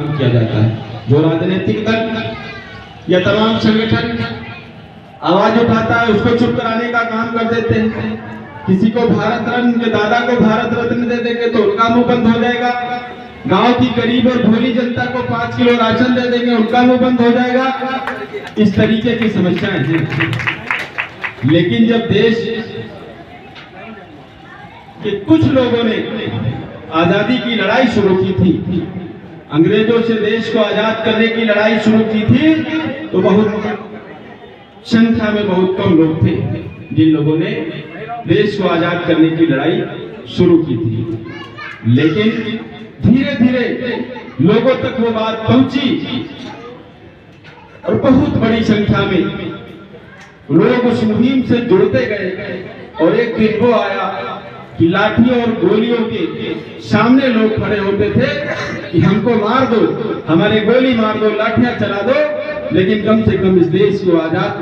किया जाता है। जो राजनीतिक दल या तमाम संगठन आवाज उठाता है उसको चुप कराने का काम कर देते हैं। किसी को भारत रत्न, के दादा को भारत रत्न दे देंगे तो उनका मुंह बंद हो जाएगा। गांव की गरीब और भोली जनता को 5 किलो राशन दे देंगे, उनका मुंह बंद हो जाएगा। इस तरीके की समस्याएं हैं। लेकिन जब देश के कुछ लोगों ने आजादी की लड़ाई शुरू की थी, अंग्रेजों से देश को आजाद करने की लड़ाई शुरू की थी, तो बहुत संख्या में बहुत कम लोग थे जिन लोगों ने देश को आजाद करने की लड़ाई शुरू की थी। लेकिन धीरे धीरे लोगों तक वो बात पहुंची और बहुत बड़ी संख्या में लोग उस मुहिम से जुड़ते गए। और एक दिन वो आया कि लाठियों और गोलियों के सामने लोग खड़े होते थे कि हमको मार दो, हमारे गोली मार दो, लाठियां चला दो, लेकिन कम से कम इस देश को आजाद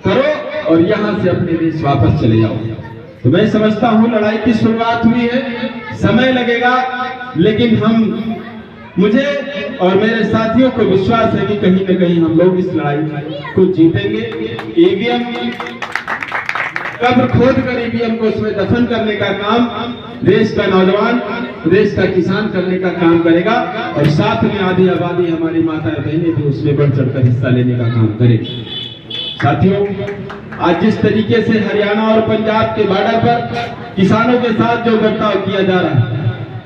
करो और यहाँ से अपने देश वापस चले जाओ। तो मैं समझता हूँ लड़ाई की शुरुआत हुई है, समय लगेगा, लेकिन मुझे और मेरे साथियों को विश्वास है कि कहीं न कहीं हम लोग इस लड़ाई को जीतेंगे। ईवीएम कब्र खोद कर ईवीएम को उसमें दफन करने का काम देश का नौजवान, देश का किसान करने का काम करेगा और साथ में आधी आबादी हमारी माताएं बहनें भी उसमें बढ़ चढ़कर हिस्सा लेने का काम करेगी। साथियों, आज जिस तरीके से हरियाणा और पंजाब के बॉर्डर पर किसानों के साथ जो बर्ताव किया जा रहा है,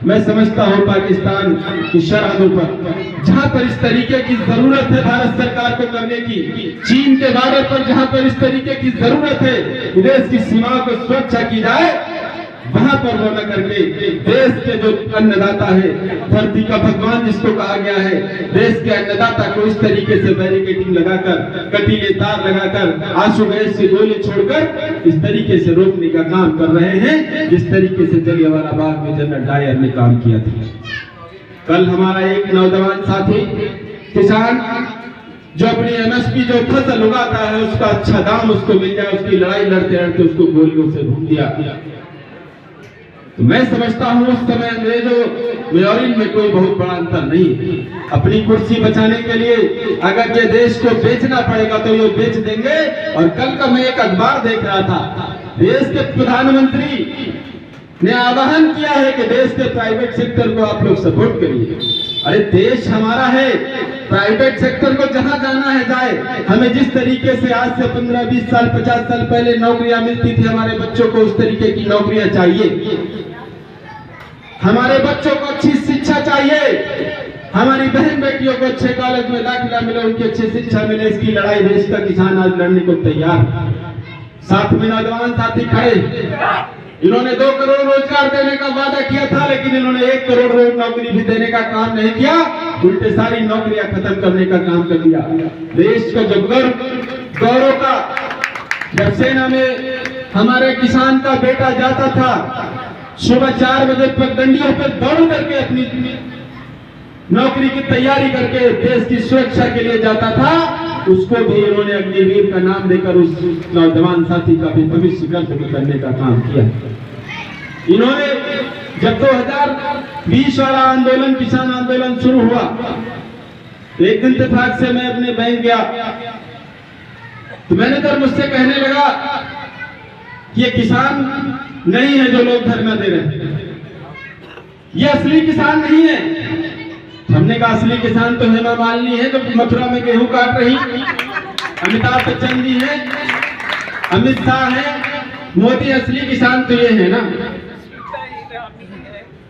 मैं समझता हूं पाकिस्तान की सरहदों पर जहां पर इस तरीके की जरूरत है भारत सरकार को करने की, चीन के बॉर्डर पर जहां पर इस तरीके की जरूरत है देश की सीमाओं को सुरक्षा की जाए, वहां पर वो न करके देश के जो अन्नदाता है, धरती का भगवान जिसको कहा गया है, देश के अन्नदाता को इस तरीके से बैरिकेडिंग लगाकर, कटीले तार लगाकर, आंसू गैस की गोली छोड़कर इस तरीके से रोकने का काम कर रहे हैं, जिस तरीके से जलियांवाला बाग में जनरल डायर ने काम किया था। कल हमारा एक नौजवान साथी किसान जो अपनी एमएसपी जो फसल उगाता है उसका अच्छा दाम उसको मिल जाए, उसकी लड़ाई लड़ते लड़ते उसको गोलियों से भून दिया। तो मैं समझता हूं उस समय अंग्रेजों में और इनमें कोई बहुत बड़ा अंतर नहीं। अपनी कुर्सी बचाने के लिए अगर ये देश को बेचना पड़ेगा तो ये बेच देंगे। और कल का मैं एक अखबार देख रहा था, देश के प्रधानमंत्री ने आह्वान किया है कि देश के प्राइवेट सेक्टर को आप लोग सपोर्ट करिए। अरे देश हमारा है, प्राइवेट सेक्टर को जहां जाना है जाए। हमें जिस तरीके से आज से 15, 20 साल, 50 साल पहले नौकरियां मिलती थी, हमारे बच्चों को उस तरीके की नौकरियां चाहिए। हमारे बच्चों को अच्छी शिक्षा चाहिए, हमारी बहन बेटियों को अच्छे कॉलेज में दाखिला मिले, उनकी अच्छी शिक्षा मिले। इसकी लड़ाई देश का किसान आज लड़ने को तैयार। साथ में नौजवान साथी खड़े, इन्होंने 2 करोड़ रोजगार देने का वादा किया था, लेकिन इन्होंने 1 करोड़ नौकरी भी देने का काम नहीं किया, उल्टे सारी नौकरियां खत्म करने का काम कर दिया। देश को जब गौरव का, जब सेना में हमारे किसान का बेटा जाता था, सुबह 4 बजे पगडंडियों पर दौड़ करके अपनी नौकरी की तैयारी करके देश की सुरक्षा के लिए जाता था, उसको भी इन्होंने अग्निवीर का नाम देकर उस नौजवान साथी का भी भविष्य करने का काम किया। इन्होंने जब 2020 वाला आंदोलन, किसान आंदोलन शुरू हुआ, तो एक दिन इत्तेफाक से मैं अपने बैंक गया, तो मैनेजर मुझसे कहने लगा कि ये किसान नहीं है जो लोग धरना दे रहे हैं, ये असली किसान नहीं है। हमने कहा असली किसान तो हेमा मालिनी है जो मथुरा में गेहूं काट रही, अमिताभ बच्चन जी है, अमित शाह है, मोदी। असली किसान तो ये है ना,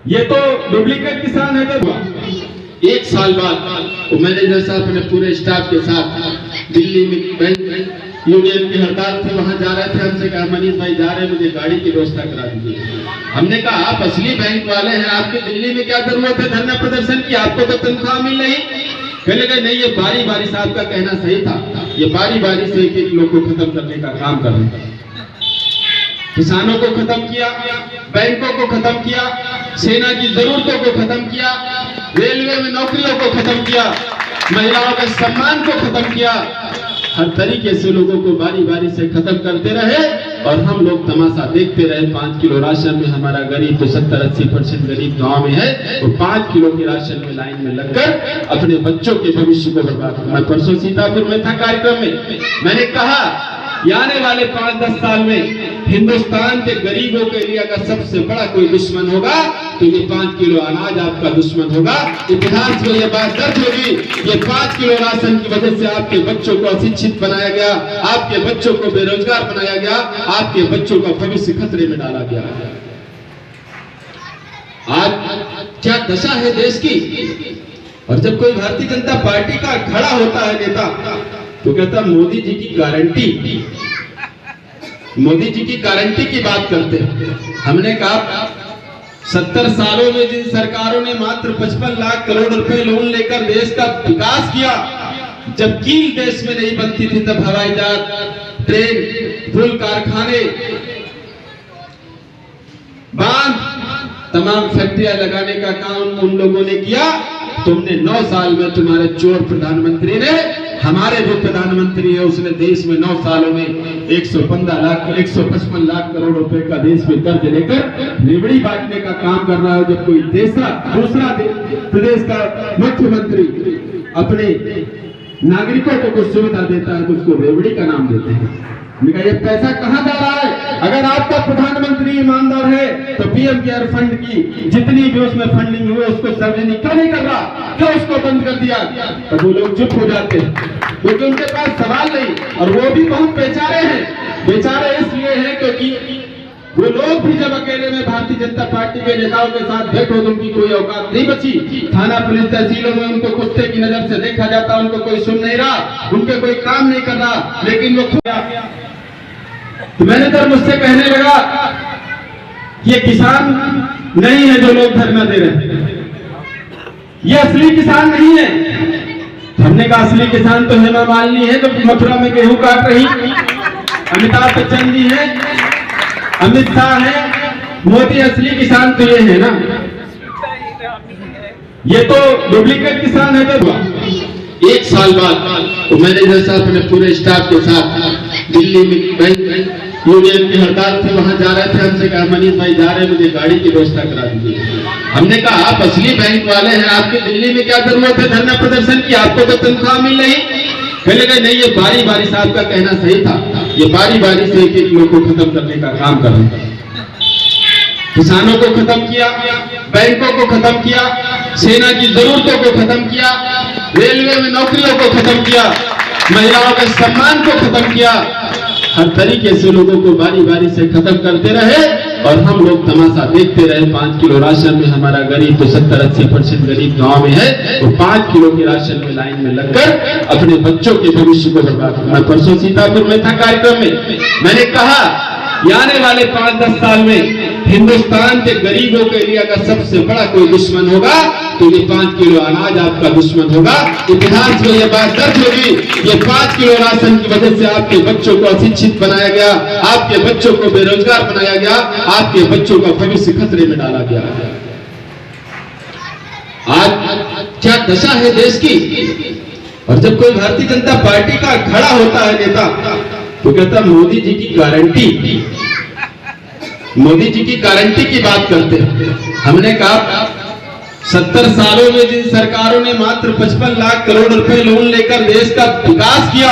ये तो डुप्लीकेट किसान है। तो 1 साल बाद तो मैनेजर साहब अपने पूरे स्टाफ के साथ दिल्ली में बैंक यूनियन की हड़ताल थी, वहां जा रहे थे। हमसे कहा मनीष भाई जा रहे, मुझे गाड़ी की व्यवस्था करा दीजिए। हमने कहा आप असली बैंक वाले हैं, आपके दिल्ली में क्या जरूरत है धरना प्रदर्शन की, आपको तो तनख्वाह मिल रही। कहने लगे नहीं, ये बारी बारी साहब का कहना सही था, ये बारी बारी से एक लोग को खत्म करने का काम कर रहे हैं। किसानों को खत्म किया, बैंकों को खत्म किया, सेना की जरूरतों को खत्म किया, रेलवे में नौकरियों को खत्म किया, महिलाओं के सम्मान को खत्म किया। हर तरीके से लोगों को बारी बारी से खत्म करते रहे। और हम लोग तमाशा देखते रहे। 5 किलो राशन में हमारा गरीब तो 70-80% गरीब गांव में है, और 5 किलो के राशन में लाइन में लगकर अपने बच्चों के भविष्य को बर्बाद। मैं परसों सीतापुर में था कार्यक्रम में, मैंने कहा आने वाले 5-10 साल में हिंदुस्तान के गरीबों के लिए अगर सबसे बड़ा कोई दुश्मन होगा तो ये 5 किलो अनाज आपका दुश्मन होगा। इतिहास में ये बात दर्ज होगी, ये 5 किलो राशन की वजह से आपके बच्चों को अशिक्षित बनाया गया, आपके बच्चों को बेरोजगार बनाया गया, आपके बच्चों का भविष्य खतरे में डाला गया। आज क्या दशा है देश की। और जब कोई भारतीय जनता पार्टी का खड़ा होता है नेता तो कहता मोदी जी की गारंटी, मोदी जी की गारंटी की बात करते हैं। हमने कहा 70 सालों में जिन सरकारों ने मात्र 55 लाख करोड़ रुपए लोन लेकर देश का विकास किया, जब कील देश में नहीं बनती थी तब हवाई जहाज, ट्रेन, पुल, कारखाने, बांध, तमाम फैक्ट्रियां लगाने का काम उन लोगों ने किया। तुमने 9 साल में, तुम्हारे चोर प्रधानमंत्री ने, हमारे जो प्रधानमंत्री है उसने देश में 9 सालों में 155 लाख करोड़ रुपए का देश में कर्ज लेकर रेवड़ी बांटने का काम कर रहा है। जब कोई दूसरा प्रदेश का मुख्यमंत्री अपने नागरिकों को कुछ सुविधा देता है तो उसको रेवड़ी का नाम देते हैं। ये पैसा कहाँ जा रहा है? अगर आपका प्रधानमंत्री ईमानदार है तो पीएम केयर फंड की जितनी भी उसमें फंडिंग हुई उसको सार्वजनिक क्यों नहीं कर रहा, क्यों उसको बंद कर दिया? तो वो लोग चुप हो जाते हैं क्योंकि उनके पास सवाल नहीं, और वो भी बहुत बेचारे हैं। बेचारे इसलिए हैं क्योंकि वो लोग भी जब अकेले में भारतीय जनता पार्टी के नेताओं के साथ बैठो तो उनकी कोई औकात नहीं बची। थाना, पुलिस, तहसीलों में उनको कुत्ते की नजर से देखा जाता, उनको कोई सुन नहीं रहा, उनके कोई काम नहीं कर रहा, लेकिन वो तो मैनेजर मुझसे कहने लगा ये किसान नहीं है जो लोग धरना दे रहे हैं, ये असली किसान नहीं है। हमने कहा असली किसान तो हेमा मालिनी है जो मथुरा में गेहूं काट रही, अमिताभ बच्चन जी है, अमित शाह है, मोदी। असली किसान तो ये है ना, ये तो डुप्लीकेट किसान है। जब 1 साल बाद तो मैनेजर साहब अपने पूरे स्टाफ के साथ दिल्ली में बैंक यूनियन की हड़ताल थी, वहां जा रहे थे। हमसे कहा मनीष भाई जा रहे, मुझे गाड़ी की व्यवस्था करा दीजिए। हमने कहा आप असली बैंक वाले हैं, आपके दिल्ली में क्या जरूरत है धरना प्रदर्शन की, आपको तो तनख्वाह मिल रही। कहने लगे नहीं, ये बारी बारी साहब का कहना सही था, ये बारी बारी से एक लोग को खत्म करने का काम कर रहे हैं। किसानों को खत्म किया, बैंकों को खत्म किया, सेना की जरूरतों को खत्म किया, रेलवे में नौकरियों को खत्म किया, महिलाओं के सम्मान को खत्म किया। हर तरीके से लोगों को बारी बारी से खत्म करते रहे और हम लोग तमाशा देखते रहे। 5 किलो राशन में हमारा गरीब तो 70-80% गरीब गांव में है, और 5 किलो के राशन में लाइन में लगकर अपने बच्चों के भविष्य को बर्बाद। मैं परसों सीतापुर में था कार्यक्रम में, मैंने कहा आने वाले 5-10 साल में हिंदुस्तान के गरीबों के लिए अगर सबसे बड़ा कोई दुश्मन होगा तो ये 5 किलो अनाज आपका दुश्मन होगा। इतिहास में ये बात दर्ज होगी, ये 5 किलो राशन की वजह से आपके बच्चों को अशिक्षित बनाया गया, आपके बच्चों को बेरोजगार बनाया गया, आपके बच्चों का भविष्य खतरे में डाला गया। आज क्या दशा है देश की। और जब कोई भारतीय जनता पार्टी का खड़ा होता है नेता तो कहता मोदी जी की गारंटी, मोदी जी की गारंटी की बात करते हैं। हमने कहा 70 सालों में जिन सरकारों ने मात्र 55 लाख करोड़ रुपए लोन लेकर देश का विकास किया,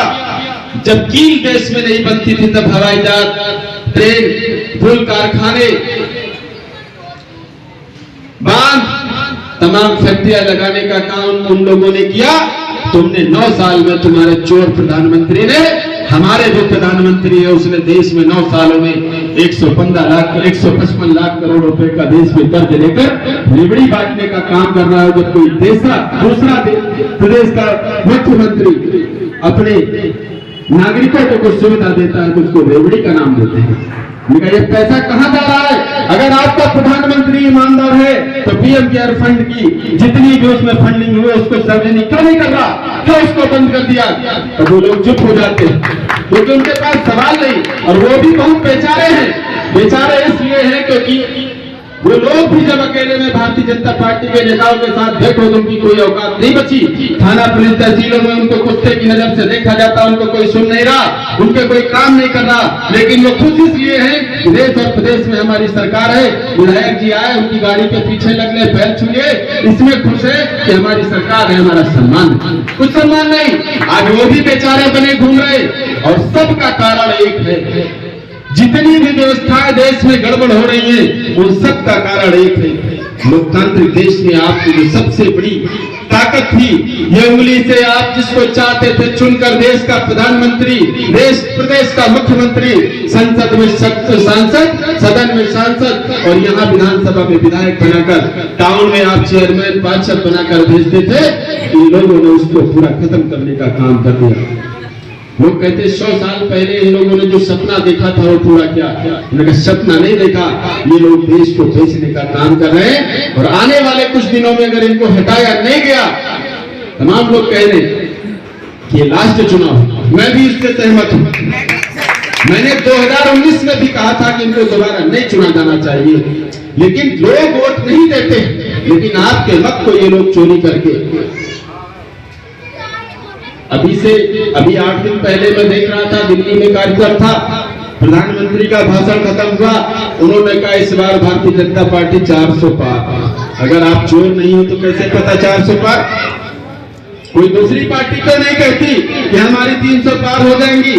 जब कील देश में नहीं बनती थी तब हवाई जहाज, ट्रेन, पुल, कारखाने, बांध, तमाम फैक्ट्रियां लगाने का काम उन लोगों ने किया। तुमने 9 साल में, तुम्हारे चोर प्रधानमंत्री ने, हमारे जो प्रधानमंत्री है उसने देश में 9 सालों में 155 लाख करोड़ रुपए का देश में कर्ज लेकर रेवड़ी बांटने का काम कर रहा है। जब कोई दूसरा प्रदेश का मुख्यमंत्री अपने नागरिकों को कुछ सुविधा देता है तो उसको रेवड़ी का नाम देते हैं। ये पैसा कहाँ जा रहा है? अगर आपका प्रधानमंत्री ईमानदार है तो पीएम केयर फंड की जितनी भी उसमें फंडिंग हुई उसको सार्वजनिक क्यों नहीं कर रहा, क्यों उसको बंद कर दिया? तो वो लोग चुप हो जाते हैं क्योंकि उनके पास सवाल नहीं, और वो भी बहुत बेचारे हैं। बेचारे इसलिए हैं क्योंकि वो लोग भी जब अकेले में भारतीय जनता पार्टी के नेताओं के साथ बैठो तो उनकी कोई औकात नहीं बची। थाना पुलिस तहसीलों में उनको कुत्ते की नजर से देखा जाता, उनको कोई सुन नहीं रहा, उनके कोई काम नहीं कर रहा। लेकिन वो खुश इसलिए हैं कि देश और प्रदेश में हमारी सरकार है, विधायक जी आए, उनकी गाड़ी के पीछे लगने, पैर छू लिए, इसमें खुश है कि हमारी सरकार है, हमारा सम्मान है। कुछ सम्मान नहीं, आज वो भी बेचारे बने घूम रहे। और सबका कारण एक है, जितनी भी व्यवस्थाएं देश में गड़बड़ हो रही है उन सब का कारण एक है। लोकतांत्रिक देश में आपकी जो सबसे बड़ी ताकत थी, ये उंगली से आप जिसको चाहते थे चुनकर देश का प्रधानमंत्री, देश प्रदेश का मुख्यमंत्री, संसद में सांसद, सदन में सांसद और यहाँ विधानसभा में विधायक बनाकर, टाउन में आप चेयरमैन पार्षद बनाकर भेजते थे, इन लोगों ने उसको पूरा खत्म करने का काम कर दिया। लोग कहते 100 साल पहले इन लोगों ने जो सपना देखा था वो पूरा किया। उन्होंने सपना नहीं देखा, ये लोग देश को बेचने का काम कर रहे हैं। और आने वाले कुछ दिनों में अगर इनको हटाया नहीं गया, तमाम लोग कह रहे कि ये लास्ट चुनाव, मैं भी इससे सहमत हूं। मैंने 2019 में भी कहा था कि इनको दोबारा नहीं चुना जाना चाहिए, लेकिन लोग वोट नहीं देते। लेकिन आपके मत को ये लोग चोरी करके, अभी 8 दिन पहले मैं देख रहा था, दिल्ली में कार्यक्रम था, प्रधानमंत्री का भाषण खत्म हुआ, उन्होंने कहा इस बार भारतीय जनता पार्टी 400 पार। अगर आप चोर नहीं हो तो कैसे पता 400 पार? कोई दूसरी पार्टी तो नहीं कहती कि हमारी 300 पार हो जाएंगी,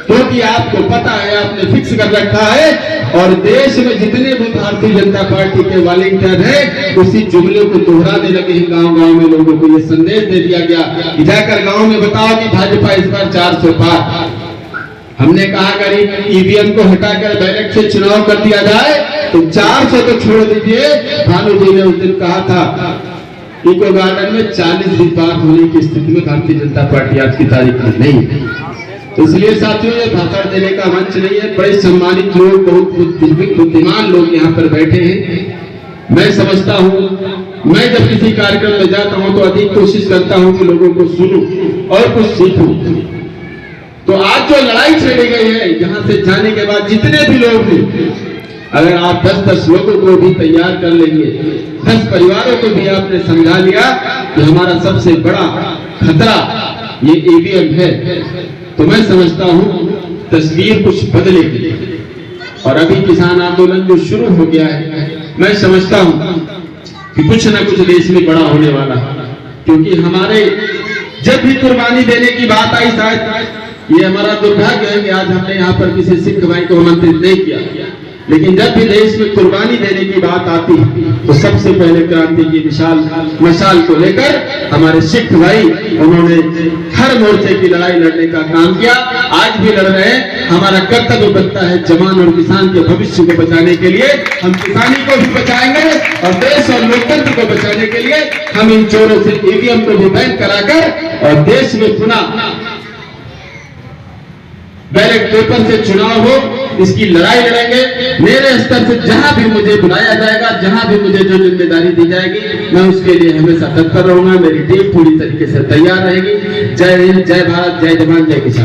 क्योंकि आपको पता है, आपने फिक्स कर रखा है। और देश में जितने भी भारतीय जनता पार्टी के वॉलंटियर हैं, उसी जुमले को दोहराने लगे हैं। गांव-गांव में लोगों को ये संदेश दे दिया गया कि जाकर गांव में बताओ कि भाजपा इस बार 400 पार। हमने कहा अगर ईवीएम को हटाकर बैलेट से चुनाव कर दिया जाए तो 400 तो छोड़ दीजिए। भानु जी ने उस दिन कहा था इको गार्डन में 40 भी पार होने की स्थिति में भारतीय जनता पार्टी आज की तारीख में नहीं है। तो इसलिए साथियों, ये भाषण देने का मंच नहीं है। बड़े सम्मानित लोग, बहुत बुद्धिमान लोग यहाँ पर बैठे हैं। मैं समझता हूँ, मैं जब किसी कार्यक्रम में जाता हूँ तो अधिक कोशिश करता हूँ कि लोगों को सुनूं और कुछ सीखूं। तो आज जो लड़ाई छेड़ी गई है, यहाँ से जाने के बाद जितने भी लोग हैं, अगर आप 10-10 लोगों को भी तैयार कर लेंगे, 10 परिवारों को भी आपने समझा लिया कि हमारा सबसे बड़ा खतरा ये ईवीएम है, तो मैं समझता हूं तस्वीर कुछ बदलेगी। और अभी किसान आंदोलन जो शुरू हो गया है, मैं समझता हूं कि कुछ ना कुछ देश में बड़ा होने वाला है। क्योंकि हमारे जब भी कुर्बानी देने की बात आई, शायद ये हमारा दुर्भाग्य है कि आज हमने यहाँ पर किसी सिख भाई को आमंत्रित नहीं किया, लेकिन जब भी देश में कुर्बानी देने की बात आती तो सबसे पहले क्रांति की मशाल को लेकर हमारे सिख भाई, उन्होंने हर मोर्चे की लड़ाई लड़ने का काम किया। आज भी लड़ रहे हैं। हमारा कर्तव्य बनता है जवान और किसान के भविष्य को बचाने के लिए। हम किसानी को भी बचाएंगे और देश और लोकतंत्र को बचाने के लिए हम इन चोरों से ईवीएम को भी बैन कराकर और देश में पुनः बैलेट पेपर से चुनाव हो, इसकी लड़ाई लड़ेंगे। मेरे स्तर से जहां भी मुझे बुलाया जाएगा, जहां भी मुझे जो जिम्मेदारी दी जाएगी, मैं उसके लिए हमेशा तत्पर रहूंगा। मेरी टीम पूरी तरीके से तैयार रहेगी। जय हिंद, जय भारत, जय जवान, जय किसान।